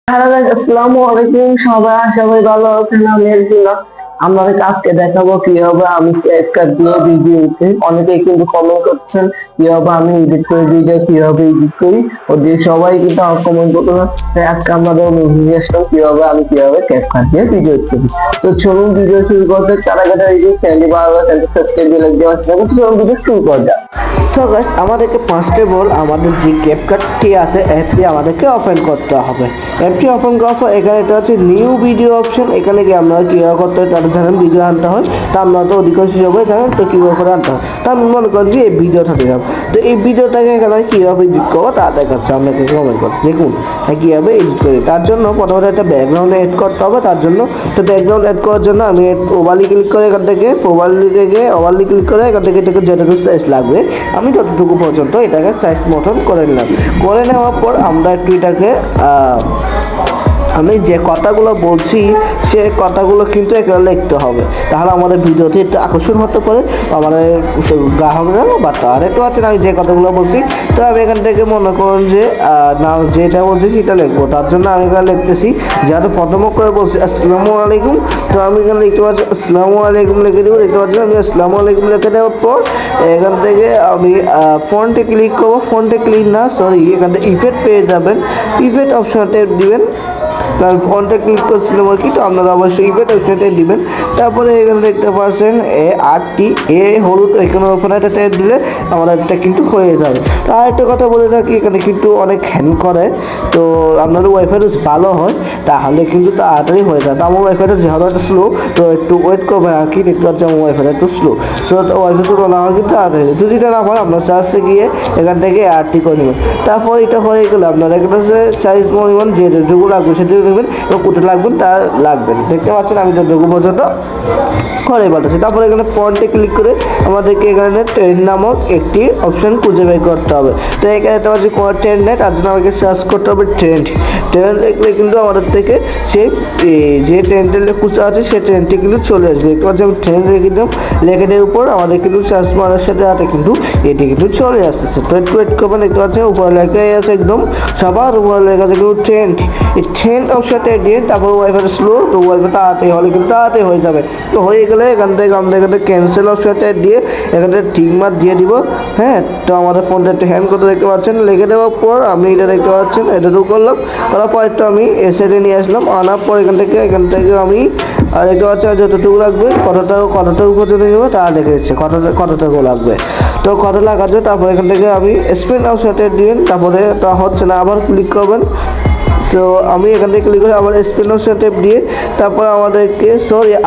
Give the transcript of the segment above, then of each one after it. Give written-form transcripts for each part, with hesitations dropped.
Hello guys, আসসালামু আলাইকুম। সবাই ভালো আছেন? আমি আলহামদুলিল্লাহ। আমাদের আজকে দেখাবো কিভাবে আমি ক্যাপকাট দিয়ে ভিডিও এডিট। অনেকেই কিন্তু কমেন্ট করছেন কিভাবে আমি এডিট করি, ভিডিও কিভাবে এডিট করি ওদের সবাই কিন্তু কমেন্ট করতে। তাই আজকে আমাদের নিয়ে আসলাম কিভাবে ক্যাপকাট দিয়ে ভিডিও এডিট করি। তো চলুন ভিডিও শুরু করতে। তার আগে এই যে চ্যানেলটি ভালো লাগে চ্যানেলটি সাবস্ক্রাইব দিয়ে লাইক দেওয়া আছে। চলুন ভিডিও শুরু করা যাক। সো গাইস, আমাদেরকে ফার্স্ট অফ অল আমাদের যে ক্যাপকাটটি আছে অ্যাপটি আমাদেরকে ওপেন করতে হবে। অ্যাপটি ওপেন করার পর এখানে এটা হচ্ছে নিউ ভিডিও অপশন। এখানে গিয়ে আমরা কীভাবে করতে হয় তাদের জানেন, ভিডিও আনতে হয়। তা আমরা তো অধিকাংশ সবাই জানেন তো কীভাবে করে আনতে হয়। তা আমি মনে করি যে এই ভিডিওটা দিলাম, তো এই ভিডিওটাকে এখানে কীভাবে এডিট করবো তা দেখাচ্ছে। আপনাকে কমেন্ট করছি দেখুন কীভাবে এডিট করি। তার জন্য প্রথমত একটা ব্যাকগ্রাউন্ড এড করতে হবে। তার জন্য তো ব্যাকগ্রাউন্ড এড করার জন্য আমি ওভারলি ক্লিক করে এখান থেকে ওভারলি ক্লিক করে এখান থেকে এটাকে যতটুকু সাইজ লাগবে আমি ততটুকু পর্যন্ত এটাকে সাইজ মতন করে নিলাম। করে নেওয়ার পর আমরা একটু এটাকে আমি যে কথাগুলো বলছি সে কথাগুলো কিন্তু এখানে লিখতে হবে, তাহলে আমাদের ভিডিওতে একটু আকর্ষণ হতে পারে আমাদের গ্রাহকরা বা তার একটু আছে। আমি যে কথাগুলো বলছি তো আমি এখান থেকে মনে করুন যে না যেটা বলছি সেটা লিখবো। তার জন্য আমি এখানে লিখতেছি, যেহেতু প্রথম করে বলছি আসসালামু আলাইকুম, তো আমি এখানে লিখতে পারছি আসসালামু আলাইকুম লিখে দেবো। দেখতে পাচ্ছি আমি আসসালামু আলাইকুম লিখে দেওয়ার পর এখান থেকে আমি ফন্টে ক্লিক করবো। ফন্টে ক্লিক না সরি এখান থেকে ইফেক্ট পেয়ে যাবেন। ইফেক্ট অপশনটা দিবেন। তার ফন্টে ক্লিক করছিলাম আর কি, তো আপনারা অবশ্যই ইফেক্ট অপশনটা দিবেন। তারপরে এখানে দেখতে পাচ্ছেন হলুদ এখানে ওপরে একটা ট্যাপ দিলে আমাদের এটা কিন্তু হয়ে যাবে। তো আরেকটা কথা বলে রাখি, এখানে কিন্তু অনেক হ্যাং করে, তো আপনাদের ওয়াইফাইটা ভালো হয় তাহলে কিন্তু তাড়াতাড়ি হয়ে যায়। তো আমার ওয়াইফাইটা যেহেতু একটা স্লো, তো একটু ওয়েট করবেন আর কি। দেখতে পাচ্ছি আমার ওয়াইফাইটা একটু স্লো, সো ওয়াইফাই স্লো না হয় কিন্তু তাড়াতাড়ি। যদি এটা না হয় আপনার সার্চে গিয়ে এখান থেকে আরটি করে নেবেন। তারপর এটা হয়ে গেলে আপনার একটা সাইজ পরিমাণ যেটুকু লাগবে সেটুকু নেবেন এবং কোথায় লাগবেন তা লাগবেন। দেখতে পাচ্ছেন আমি যতটুকু পর্যন্ত করে পাঠাচ্ছি। তারপরে এখানে ফন্টে ক্লিক করে আমাদেরকে এখানে ট্রেন্ড নামক একটি অপশন খুঁজে বের করতে হবে। তো এখানে দেখতে পাচ্ছি কোনো ট্রেন্ড নেই, তার জন্য আমাকে সার্চ করতে হবে ট্রেন্ড। ট্রেন্ড দেখলে কিন্তু আমাদের থেকে সেই যে ট্রেন্ডের খুঁজে আছে সেই ট্রেন্ডটি কিন্তু চলে আসবে। দেখতে পাচ্ছি আমি ট্রেন্ড রেখে দিলাম, লেখাটির উপর আমাদের কিন্তু সার্চ মারার সাথে সাথে কিন্তু এটি কিন্তু চলে আসতেছে। তো একটু ওয়েট করবেন। দেখতে পাচ্ছেন উপরে লেখাই আছে একদম সবার উপরে লেখা আছে কিন্তু ট্রেন্ড। এই ট্রেন্ড অপশনটা দিয়ে তারপর ওয়াইফাইটা স্লো, তো ওয়াইফাই তাড়াতাড়ি হলে কিন্তু তাড়াতাড়ি হয়ে যাবে। তো হয়ে গেলে এখান থেকে আমরা এখানে ক্যান্সেল অপশনটা দিয়ে এখান থেকে টিক মার্ক দিয়ে দিব। হ্যাঁ, তো আমাদের ফোনটা একটু হ্যান্ড করতে দেখতে পাচ্ছেন। লিখে দেওয়ার পর আমি এটা দেখতে পাচ্ছেন এটাটুকু করলাম, করার পর একটু আমি এ সাইডে নিয়ে আসলাম। আনার পর এখান থেকে আমি আর দেখতে পাচ্ছি যতটুকু লাগবে কতটুকু পর্যন্ত নেবো তা দেখে দিচ্ছে কতটুকু লাগবে। তো কত লাগাচ্ছে তারপর এখান থেকে আমি স্পেন অপশনটা দিন। তারপরে তা হচ্ছে না, আবার ক্লিক করবেন। সো আমি এখান থেকে ক্লিক করে আবার স্পিনার টেপ দিয়ে তারপর আমাদেরকে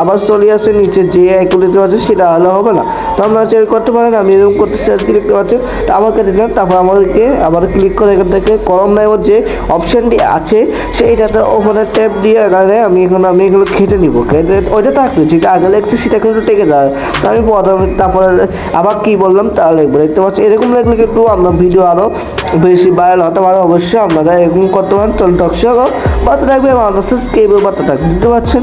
আবার চলে আসে নিচে যে আইকন দিতে পারছে সেটা হলে হবে না, তো আপনারা চেক করতে পারেন। আমি এরকম করতে ক্লিক করতে পারছেন, তো আবার কেটে দিলাম। তারপর আমাদেরকে আবার ক্লিক করে এখান থেকে কলম নামের যে অপশানটি আছে সেইটাতে ওপরে ট্যাপ দিয়ে এখানে আমি এগুলো খেটে নিব। খেটে ওইটা থাকবে যেটা আগে লিখছি সেটা কিন্তু টেকে যাবে। তো আমি তারপরে আবার কি বললাম তা লিখবো। দেখতে পাচ্ছি এরকম লিখলে কিন্তু আপনার ভিডিও আরও বেশি ভাইরাল হতে পারে। অবশ্যই আপনারা এরকম করতে পারেন। বার্তা থাকবে কেবল বার্তা থাকবে, বুঝতে পারছেন।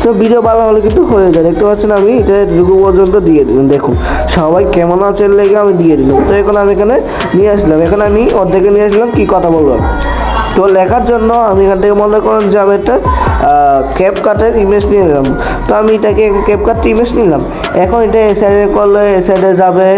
তো ভিডিও ভালো হলে কিন্তু হয়ে যায়। দেখতে পাচ্ছেন আমি এটা এটুকু পর্যন্ত দিয়ে দেবেন। দেখুন সবাই কেমন আছে লেগে আমি দিয়ে দিলাম। তো এখন আমি এখানে নিয়ে আসলাম, এখানে আমি অর্ধেকে নিয়ে আসলাম কি কথা বললাম। তো লেখার জন্য আমি এখান থেকে মনে করেন যে আমি একটা ক্যাপকাটের ইমেজ নিয়ে নিলাম। তো আমি এটাকে ক্যাপকাটটি ইমেজ নিলাম। এখন এটা এ সাইডে করলে এ সাইডে যাবে,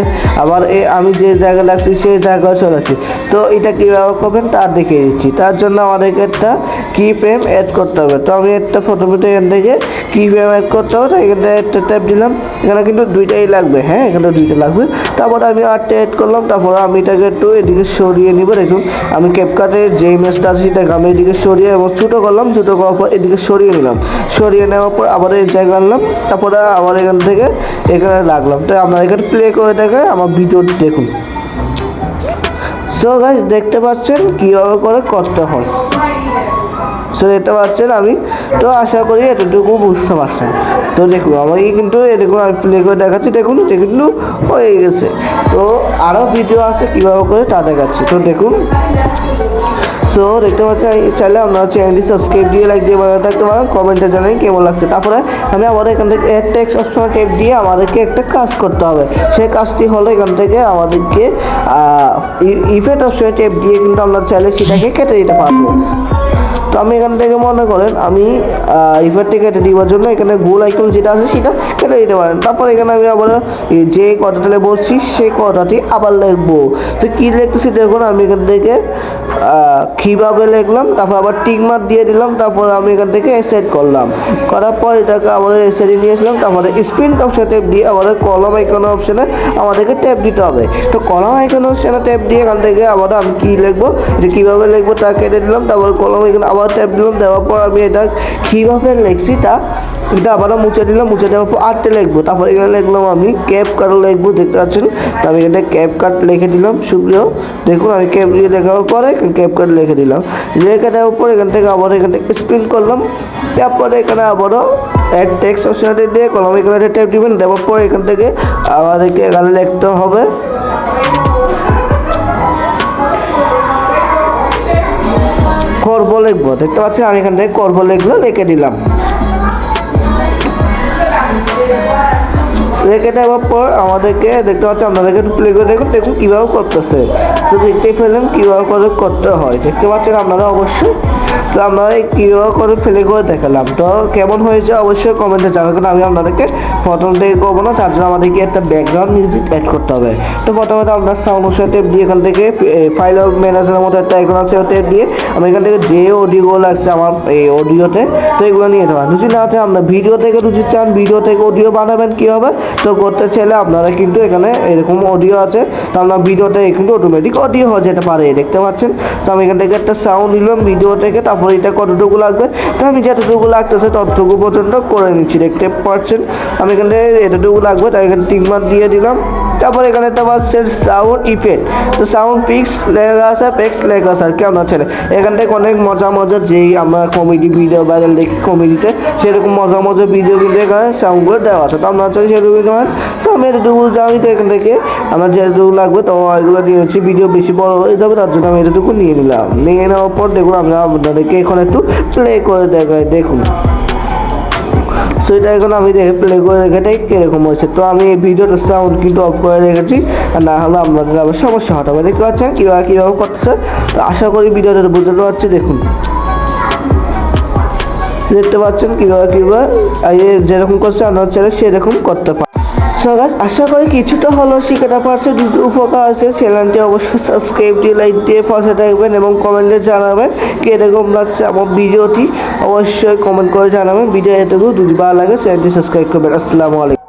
আবার আমি যে জায়গায় রাখছি সেই জায়গায় চলে আসছি। তো এটা কীভাবে করবেন তা দেখিয়ে দিচ্ছি। তার জন্য আমাদেরকে একটা কি ফ্রেম অ্যাড করতে হবে। তো আমি একটা ফটোমিটার এখান থেকে কি ফ্রেম অ্যাড করতে হবে, তো এখান থেকে একটা ট্যাপ দিলাম। এখানে কিন্তু দুইটাই লাগবে, হ্যাঁ এখানে দুইটা লাগবে। তারপরে আমি আর্টটা অ্যাড করলাম। তারপরে আমি এটাকে একটু এদিকে সরিয়ে নিব। দেখুন আমি ক্যাপকাটের যে ইমেজটা আছে সেটাকে আমি এদিকে সরিয়ে এবং ছোটো করলাম। ছোটো করার পর এদিকে সরিয়ে নিলাম। সরিয়ে নেওয়ার পর আবার এই জায়গায় আনলাম। তারপরে আবার এখান থেকে এখানে রাখলাম। তো আপনারা এখানে প্লে করে দেখে আমার ভিডিওটি দেখুন। সো গাইস দেখতে পাচ্ছেন কীভাবে করে করতে হয়। সো দেখতে পাচ্ছেন আমি, তো আশা করি এতটুকু বুঝতে পারছেন। তো দেখুন আমি কিন্তু এরকম আমি প্লে করে দেখাচ্ছি। দেখুন এটা কিন্তু হয়ে গেছে। তো আরও ভিডিও আছে কীভাবে করে তা দেখাচ্ছি। তো দেখুন সো দেখতে পাচ্ছেন চাইলে আপনারা চ্যানেলটি সাবস্ক্রাইব দিয়ে লাইক দিয়ে বানিয়ে থাকতে পারেন। কমেন্টে জানাই কেমন লাগছে। তারপরে আমি আবার এখান থেকে অ্যাড টেক্সট অপশন টেপ দিয়ে আমাদেরকে একটা কাজ করতে হবে। সেই কাজটি হলো এখান থেকে আমাদেরকে ইফেক্ট অপশন টেপ দিয়ে কিন্তু আমরা চাইলে সেটাকে কেটে দিতে পারবো। তো আমি এখান থেকে মনে করেন আমি ইফেক্টটি কেটে দেওয়ার জন্য এখানে গোল আইকন যেটা আছে সেটা কেটে দিতে পারেন। তারপর এখানে আমি আবার যে কথাটা বলছি সেই কথাটি আবার লিখবো। তো কী লিখতেছি দেখুন, আমি এখান থেকে কীভাবে লিখলাম, তারপর আবার টিক মার্ক দিয়ে দিলাম, তারপর আমি এখান থেকে সেট করলাম, করার পর এটাকে আবার সেটে নিয়েছিলাম। তারপরে স্ক্রিন অপশন ট্যাপ দিয়ে আবার কলম আইকনের অপশনে আমাদেরকে ট্যাপ দিতে হবে। তো কলম আইকন অপশনে ট্যাপ দিয়ে এখান থেকে আবার আমি কী লিখবো, যে কীভাবে লিখবো তা কেটে দিলাম। তারপর কলম আইকন আবার ট্যাপ দিলাম, দেওয়ার পর আমি এটা কীভাবে লিখছি তা এটা আবারও মুছে দিলাম, মুছে দেওয়ার পর আর্টে লিখবো। তারপর এখানে লিখলাম আমি ক্যাপকাট লিখবো, দেখতে পাচ্ছেন। তো আমি এখানে ক্যাপকাট লিখে দিলাম। সুপ্রিয় দেখুন আমি ক্যাপ দিয়ে লেখার পরে ক্যাপকাট লিখে দিলাম, লিখে দেওয়ার পর এখান থেকে আবার এখান থেকে স্ক্রিন করলাম। তারপরে এখানে আবারও অ্যাড টেক্সট অপশনটি দিয়ে কলম আইকনে ট্যাপ দিবেন, দেওয়ার পর এখান থেকে আমাদেরকে এখানে লিখতে হবে করব লিখবো। দেখতে পাচ্ছেন আমি এখান থেকে করব লিখবো লিখে দিলাম। রেখে দেওয়ার পর আমাদেরকে দেখতে পাচ্ছি, আপনাদেরকে প্লে করে দেখুন, দেখুন কীভাবে করতেছে। তো দেখতেই পেলেন কীভাবে করে করতে হয়, দেখতে পাচ্ছেন আপনারা অবশ্যই। তো আপনারা কীভাবে করে প্লে করে দেখালাম, তো কেমন হয়েছে অবশ্যই কমেন্টে জানাবেন। আমি আপনাদেরকে প্রথম থেকে করবো না, তার জন্য আমাদেরকে একটা ব্যাকগ্রাউন্ড মিউজিক অ্যাড করতে হবে। তো প্রথমে আপনার সাউন্ড অপশন টেপ দিয়ে এখান থেকে ফাইল ম্যানেজারের মতো একটা আইকন আছে, টেপ দিয়ে আমি এখান থেকে যে অডিওগুলো লাগছে আমার এই অডিওতে, তো এগুলো নিয়ে যেতে পারেন। যদি না আছে আপনার ভিডিও থেকে রুচি চান, ভিডিও থেকে অডিও বানাবেন কী হবে, তো করতে চাইলে আপনারা কিন্তু এখানে এরকম অডিও আছে, তো আপনার ভিডিওতে কিন্তু অটোমেটিক অডিও হয়ে যেতে পারে, দেখতে পাচ্ছেন। তো আমি এখান থেকে একটা সাউন্ড নিলাম ভিডিও থেকে, তারপরে এটা কতটুকু লাগবে, তো আমি যতটুকু লাগতেছে ততটুকু পর্যন্ত করে নিচ্ছি, দেখতে পাচ্ছেন। আমি এখান থেকে এতটুকু লাগবে, তাই এখানে 3 মার্ক দিয়ে দিলাম। তারপর এখানে একটা পাচ্ছেন সাউন্ড ইফেক্ট, তো সাউন্ড পিক্স লেখা আছে, পেক্স লেখা আছে আর কি আপনার ছেলে। এখান থেকে অনেক মজা মজা যেই আমরা কমেডি ভিডিও ভাইরাল দেখি কমেডিতে, সেরকম মজা মজা ভিডিও কিন্তু এখানে সাউন্ডগুলো দেওয়া আছে। তো আপনার ছেলে সেরকম হয়, তো আমি এতটুকু জানি। তো এখান থেকে আমার যেটুকু লাগবে তো এগুলো দিয়েছি, ভিডিও বেশি বড় হয়ে যাবে তার জন্য আমি এতটুকু নিয়ে নিলাম। নিয়ে নেওয়ার পর দেখুন আমরা আপনাদেরকে এখন একটু প্লে করে দেখাই, দেখুন। সো এটা এখন আমি প্লে করে রেখেটাই কীরকম হয়েছে। তো আমি এই ভিডিওটার সাউন্ড কিন্তু অফ করে রেখেছি, আর না হলে আপনাদের আবার সমস্যা হঠাৎ দেখতে পাচ্ছেন কীভাবে করতেছে। তো আশা করি ভিডিওটা বুঝতে পারছি, দেখুন দেখতে পাচ্ছেন কীভাবে যেরকম করছে আপনার ছেলে সেরকম করতে পারে। সো গাইস আশা করি কিছুটা হলেও শিখাতে পারছে, যদি উপকার আছে চ্যানেলটি অবশ্যই সাবস্ক্রাইব দিয়ে লাইক দিয়ে পাশে থাকবেন এবং কমেন্টে জানাবেন কীরকম লাগছে আমার ভিডিওটি, অবশ্যই কমেন্ট করে জানাবেন। ভিডিও এটুকু যদি ভালো লাগে চ্যানেলটি সাবস্ক্রাইব করবেন। আসসালামু আলাইকুম।